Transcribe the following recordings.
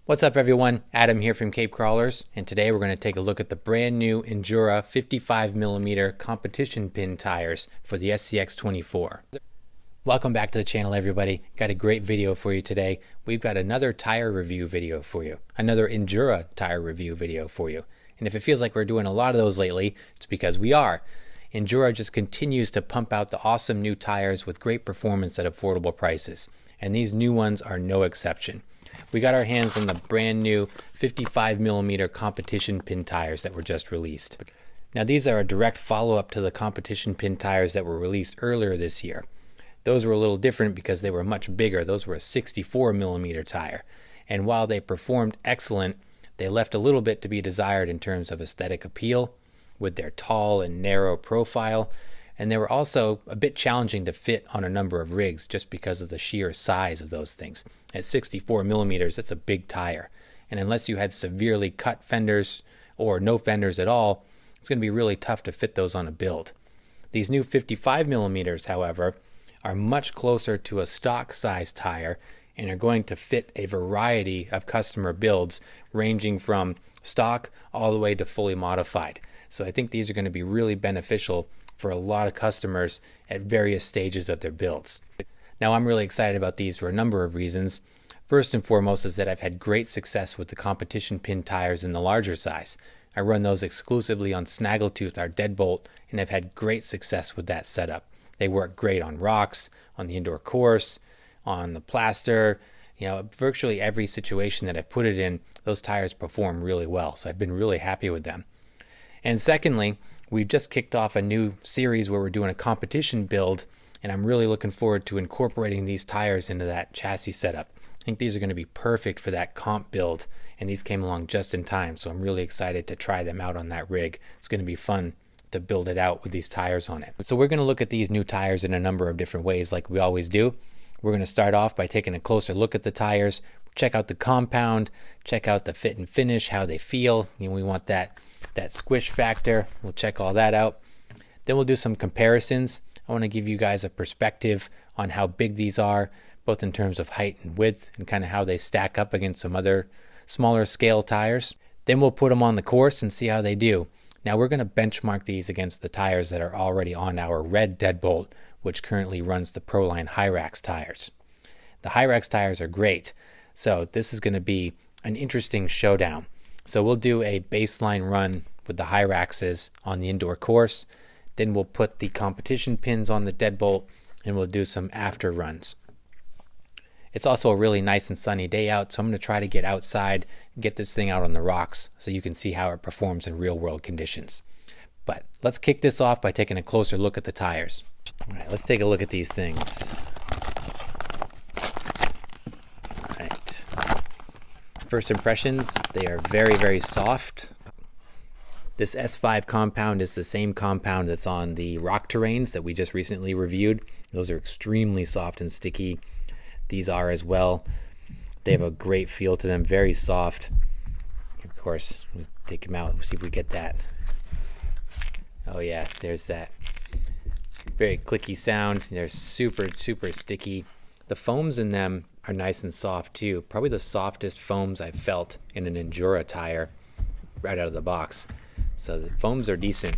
What's up everyone, Adam here from Cape Crawlers, and today we're going to take a look at the brand new Injora 55mm competition pin tires for the SCX24. Welcome back to the channel everybody. Got a great video for you today. We've got another tire review video for you, another Injora tire review video for you. And if it feels like we're doing a lot of those lately, it's because we are. Injora just continues to pump out the awesome new tires with great performance at affordable prices, and these new ones are no exception. We got our hands on the brand new 55mm competition pin tires that were just released. Now these are a direct follow-up to the competition pin tires that were released earlier this year. Those were a little different because they were much bigger. Those were a 64mm tire. And while they performed excellent, they left a little bit to be desired in terms of aesthetic appeal with their tall and narrow profile. And they were also a bit challenging to fit on a number of rigs just because of the sheer size of those things. At 64mm, that's a big tire. And unless you had severely cut fenders or no fenders at all, it's going to be really tough to fit those on a build. These new 55mm, however, are much closer to a stock size tire and are going to fit a variety of customer builds ranging from stock all the way to fully modified. So I think these are going to be really beneficial for a lot of customers at various stages of their builds. Now I'm really excited about these for a number of reasons. First and foremost is that I've had great success with the competition pin tires in the larger size. I run those exclusively on Snaggletooth, our deadbolt, and I've had great success with that setup. They work great on rocks, on the indoor course, on the plaster. You know, virtually every situation that I've put it in, those tires perform really well. So I've been really happy with them. And secondly, we've just kicked off a new series where we're doing a competition build, and I'm really looking forward to incorporating these tires into that chassis setup. I think these are going to be perfect for that comp build, and these came along just in time, so I'm really excited to try them out on that rig. It's going to be fun to build it out with these tires on it. So we're going to look at these new tires in a number of different ways like we always do. We're going to start off by taking a closer look at the tires, check out the compound, check out the fit and finish, how they feel. You know, we want that squish factor. We'll check all that out. Then we'll do some comparisons. I want to give you guys a perspective on how big these are, both in terms of height and width, and kind of how they stack up against some other smaller scale tires. Then we'll put them on the course and see how they do. Now we're going to benchmark these against the tires that are already on our red deadbolt, which currently runs the Proline Hyrax tires. The Hyrax tires are great, so this is going to be an interesting showdown. So we'll do a baseline run with the Hyraxes on the indoor course, then we'll put the competition pins on the deadbolt, and we'll do some after runs. It's also a really nice and sunny day out, so I'm going to try to get outside and get this thing out on the rocks so you can see how it performs in real world conditions. But let's kick this off by taking a closer look at the tires. All right, let's take a look at these things. All right. First impressions, they are very, very soft. This S5 compound is the same compound that's on the rock terrains that we just recently reviewed. Those are extremely soft and sticky. These are as well. They have a great feel to them, very soft. Of course, we'll take them out, we'll see if we get that. Oh yeah, there's that very clicky sound. They're super, super sticky. The foams in them are nice and soft too. Probably the softest foams I've felt in an Injora tire right out of the box. So the foams are decent,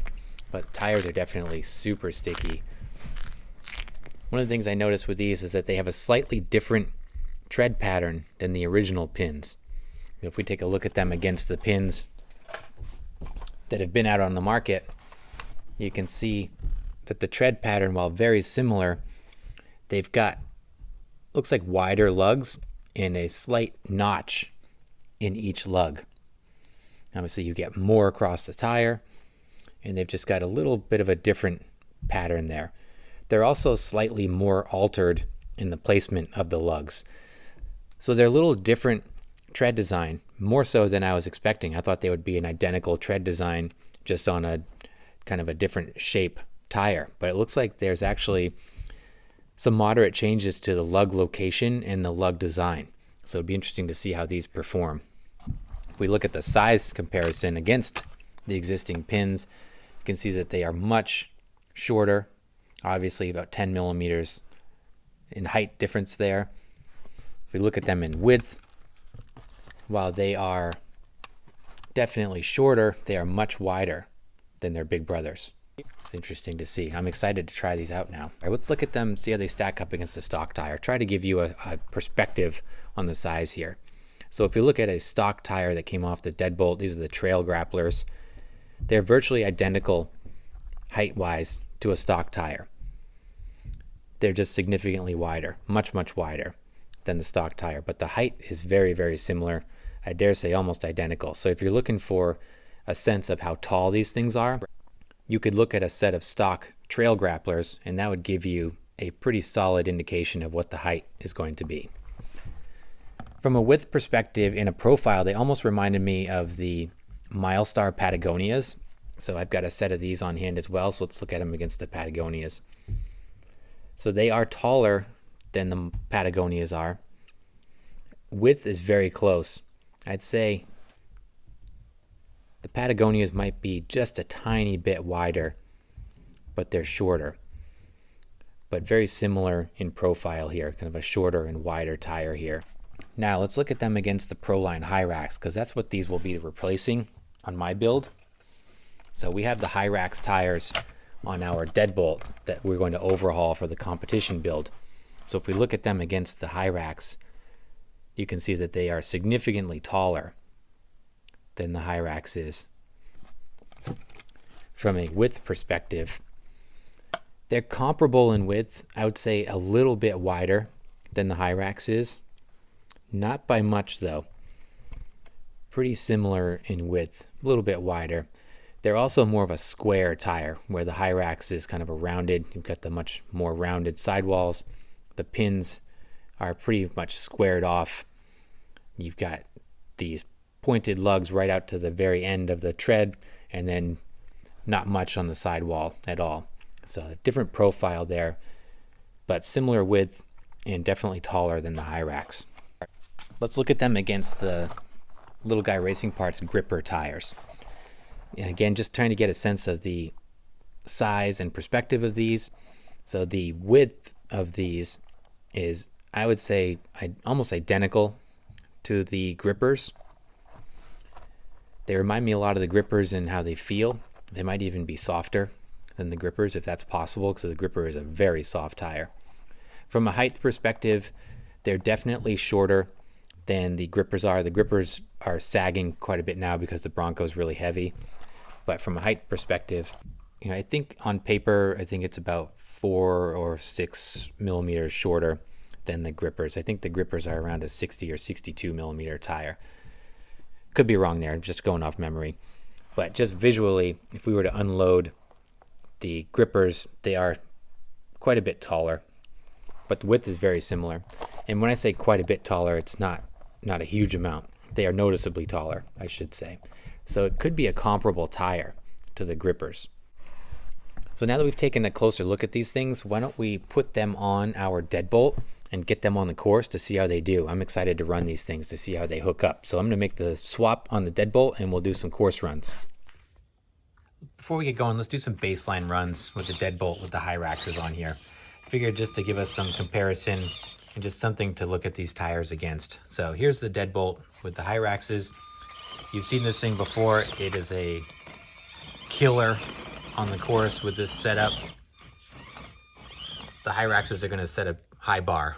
but tires are definitely super sticky. One of the things I noticed with these is that they have a slightly different tread pattern than the original pins. If we take a look at them against the pins that have been out on the market, you can see that the tread pattern, while very similar, they've got, looks like wider lugs and a slight notch in each lug. Obviously you get more across the tire, and they've just got a little bit of a different pattern there. They're also slightly more altered in the placement of the lugs. So they're a little different tread design, more so than I was expecting. I thought they would be an identical tread design, just on a kind of a different shape tire. But it looks like there's actually some moderate changes to the lug location and the lug design. So it'd be interesting to see how these perform. If we look at the size comparison against the existing pins, you can see that they are much shorter, obviously about 10 millimeters in height difference there. If we look at them in width, while they are definitely shorter, they are much wider than their big brothers. It's interesting to see. I'm excited to try these out now. All right, let's look at them, see how they stack up against a stock tire. Try to give you a perspective on the size here. So if you look at a stock tire that came off the deadbolt, these are the trail grapplers. They're virtually identical height-wise to a stock tire. They're just significantly wider, much wider than the stock tire, but the height is very similar. I dare say almost identical. So if you're looking for a sense of how tall these things are, you could look at a set of stock trail grapplers, and that would give you a pretty solid indication of what the height is going to be. From a width perspective, in a profile, they almost reminded me of the Milestar Patagonias. So I've got a set of these on hand as well, so let's look at them against the Patagonias. So they are taller than the Patagonias are. Width is very close. I'd say the Patagonias might be just a tiny bit wider, but they're shorter. But very similar in profile here, kind of a shorter and wider tire here. Now let's look at them against the Proline Hyrax, because that's what these will be replacing on my build. So we have the Hyrax tires on our deadbolt that we're going to overhaul for the competition build. So if we look at them against the Hyrax, you can see that they are significantly taller than the Hyrax is. From a width perspective, they're comparable in width. I would say a little bit wider than the Hyrax is. Not by much though. Pretty similar in width, a little bit wider. They're also more of a square tire, where the Hyrax is kind of a rounded. You've got the much more rounded sidewalls. The pins are pretty much squared off. You've got these pointed lugs right out to the very end of the tread, and then not much on the sidewall at all. So a different profile there, but similar width and definitely taller than the Hyrax. Let's look at them against the Little Guy Racing Parts gripper tires. Again, just trying to get a sense of the size and perspective of these. So the width of these is, I would say, almost identical to the grippers. They remind me a lot of the grippers in how they feel. They might even be softer than the grippers, if that's possible, because the gripper is a very soft tire. From a height perspective, they're definitely shorter than the grippers are. The grippers are sagging quite a bit now because the Bronco is really heavy. But from a height perspective, I think on paper, I think it's about 4 or 6 millimeters shorter than the grippers. I think the grippers are around a 60 or 62 millimeter tire. Could be wrong there, I'm just going off memory. But just visually, if we were to unload the grippers, they are quite a bit taller, but the width is very similar. And when I say quite a bit taller, it's not a huge amount. They are noticeably taller, I should say. So it could be a comparable tire to the grippers. So now that we've taken a closer look at these things, why don't we put them on our deadbolt and get them on the course to see how they do. I'm excited to run these things to see how they hook up. So I'm going to make the swap on the deadbolt and we'll do some course runs. Before we get going, let's do some baseline runs with the deadbolt with the Hyraxes on here. Figured just to give us some comparison and just something to look at these tires against. So here's the deadbolt with the Hyraxes. You've seen this thing before. It is a killer on the course with this setup. The Hyraxes are going to set a high bar.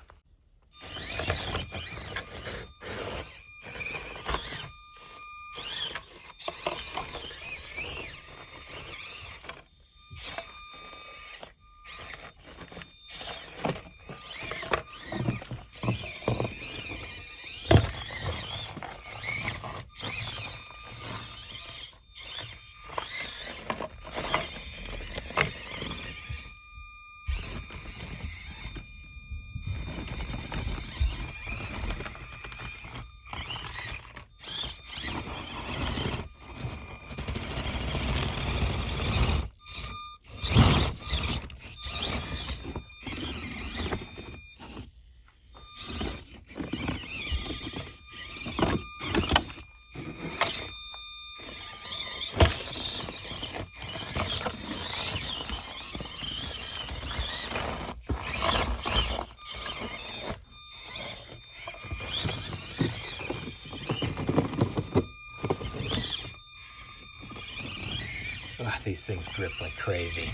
these things grip like crazy.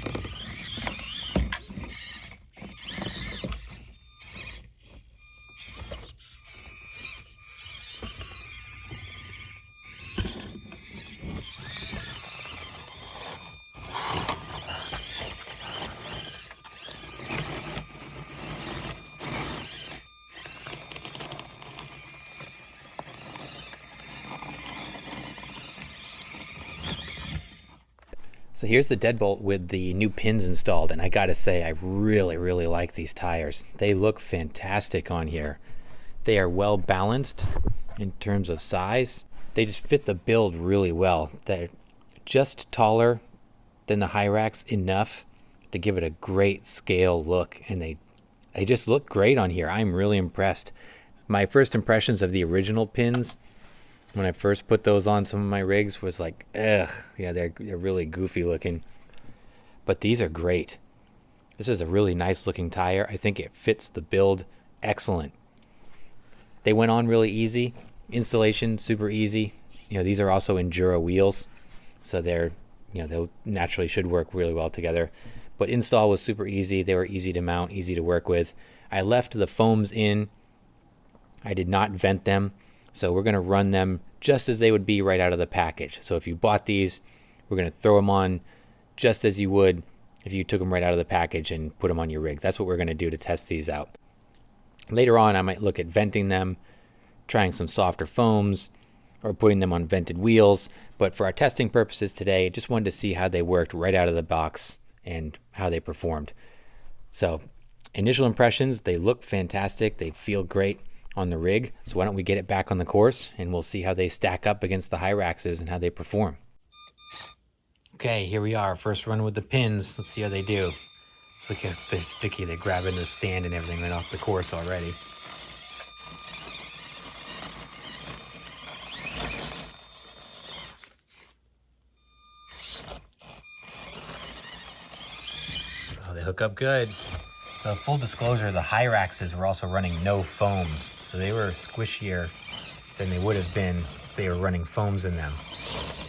So here's the deadbolt with the new pins installed, and I gotta say, I really like these tires. They look fantastic on here. They are well balanced in terms of size. They just fit the build really well. They're just taller than the Hyrax enough to give it a great scale look, and they just look great on here. I'm really impressed. My first impressions of the original pins, when I first put those on some of my rigs, was like, ugh, yeah, they're really goofy looking. But these are great. This is a really nice looking tire. I think it fits the build excellent. They went on really easy. Installation, super easy. You know, these are also Injora wheels, so they're, you know, they naturally should work really well together. But install was super easy. They were easy to mount, easy to work with. I left the foams in. I did not vent them. So we're going to run them just as they would be right out of the package. So if you bought these, we're going to throw them on just as you would if you took them right out of the package and put them on your rig. That's what we're going to do to test these out. Later on, I might look at venting them, trying some softer foams, or putting them on vented wheels. But for our testing purposes today, I just wanted to see how they worked right out of the box and how they performed. So initial impressions, they look fantastic. They feel great on the rig. So why don't we get it back on the course and we'll see how they stack up against the Hyraxes and how they perform. Okay, here we are. First run with the pins. Let's see how they do. Look at they're sticky. They're grabbing the sand and everything right off the course already. Oh, they hook up good. So full disclosure, the Hyraxes were also running no foams. So they were squishier than they would have been if they were running foams in them.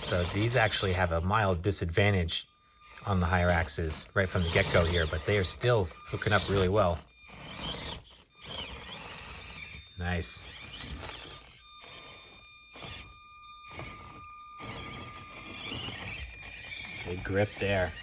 So these actually have a mild disadvantage on the Hyraxes right from the get-go here, but they are still hooking up really well. Nice. Good grip there.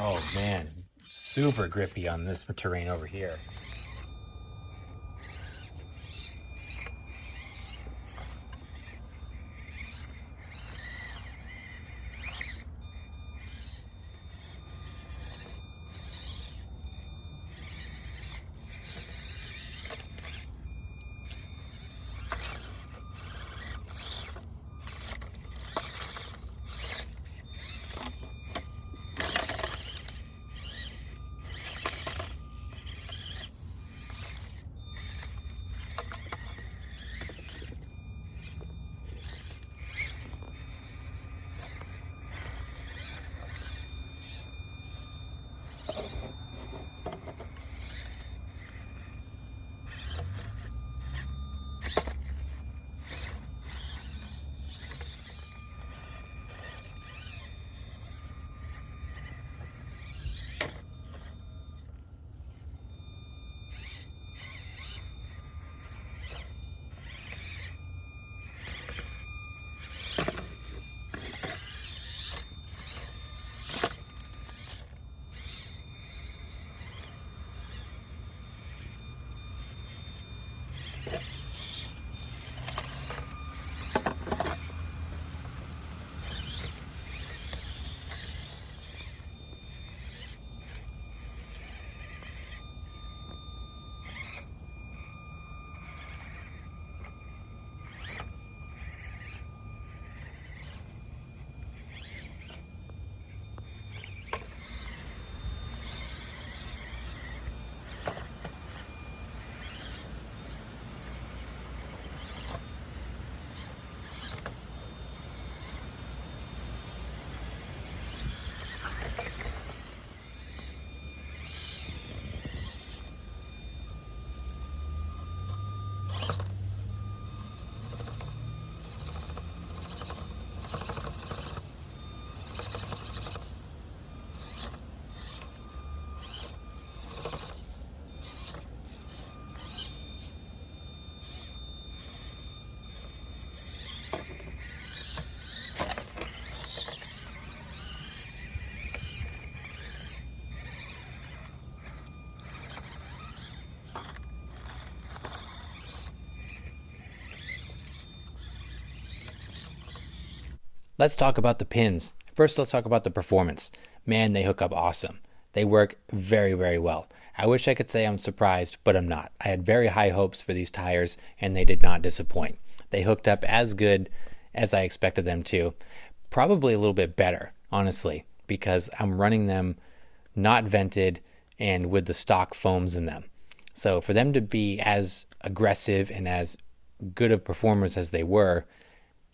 Oh man, super grippy on this terrain over here. Let's talk about the pins. First, let's talk about the performance. Man, they hook up awesome. They work very, very well. I wish I could say I'm surprised, but I'm not. I had very high hopes for these tires, and they did not disappoint. They hooked up as good as I expected them to. Probably a little bit better, honestly, because I'm running them not vented and with the stock foams in them. So for them to be as aggressive and as good of performers as they were,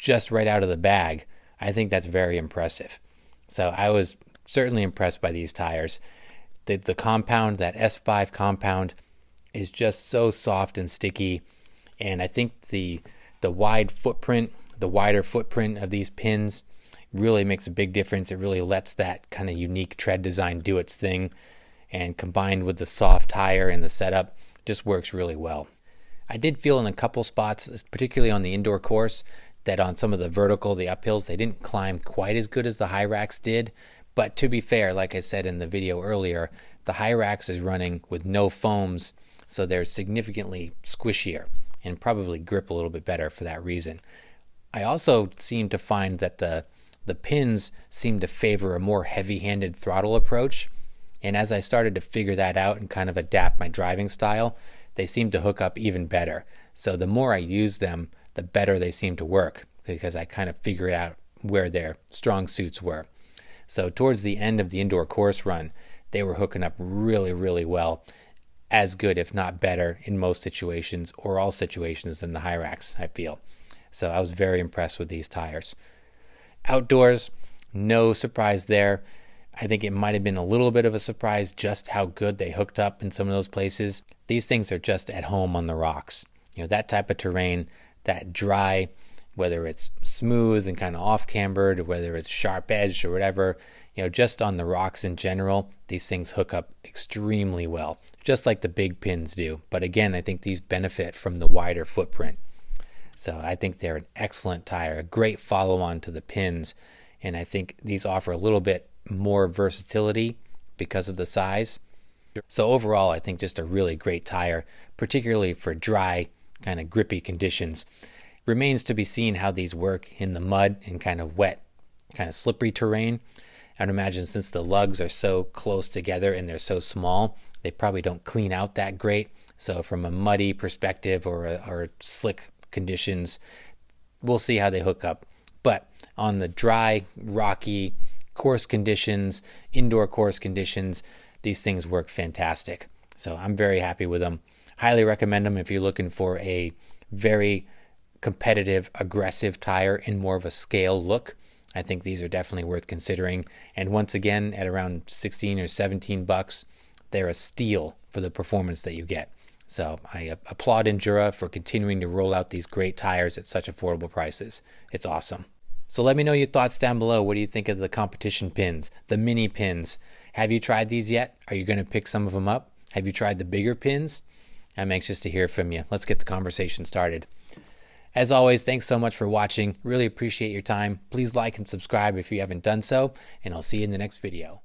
just right out of the bag, I think that's very impressive. So I was certainly impressed by these tires. The compound, that S5 compound, is just so soft and sticky, and I think the wider footprint of these pins really makes a big difference. It really lets that kind of unique tread design do its thing, and combined with the soft tire and the setup, just works really well. I did feel in a couple spots, particularly on the indoor course, that on some of the uphills, they didn't climb quite as good as the Hyrax did. But to be fair, like I said in the video earlier, the Hyrax is running with no foams, so they're significantly squishier and probably grip a little bit better for that reason. I also seem to find that the pins seem to favor a more heavy-handed throttle approach, and as I started to figure that out and kind of adapt my driving style, they seem to hook up even better. So the more I use them, the better they seem to work, because I kind of figured out where their strong suits were. So towards the end of the indoor course run, they were hooking up really, really well, as good, if not better, in most situations or all situations than the Hyrax, I feel. So I was very impressed with these tires. Outdoors, no surprise there. I think it might have been a little bit of a surprise just how good they hooked up in some of those places. These things are just at home on the rocks. You know, that type of terrain, that dry, whether it's smooth and kind of off-cambered, or whether it's sharp-edged or whatever, you know, just on the rocks in general, these things hook up extremely well, just like the big pins do. But again, I think these benefit from the wider footprint. So I think they're an excellent tire, a great follow-on to the pins, and I think these offer a little bit more versatility because of the size. So overall, I think just a really great tire, particularly for dry, kind of grippy conditions. Remains to be seen how these work in the mud and kind of wet, kind of slippery terrain. I'd imagine since the lugs are so close together and they're so small, they probably don't clean out that great. So from a muddy perspective or slick conditions, we'll see how they hook up. But on the dry, rocky course conditions, indoor course conditions, these things work fantastic. So I'm very happy with them. Highly recommend them if you're looking for a very competitive, aggressive tire in more of a scale look. I think these are definitely worth considering. And once again, at around 16 or 17 bucks, they're a steal for the performance that you get. So I applaud Injora for continuing to roll out these great tires at such affordable prices. It's awesome. So let me know your thoughts down below. What do you think of the competition pins, the mini pins? Have you tried these yet? Are you going to pick some of them up? Have you tried the bigger pins? I'm anxious to hear from you. Let's get the conversation started. As always, thanks so much for watching. Really appreciate your time. Please like and subscribe if you haven't done so, and I'll see you in the next video.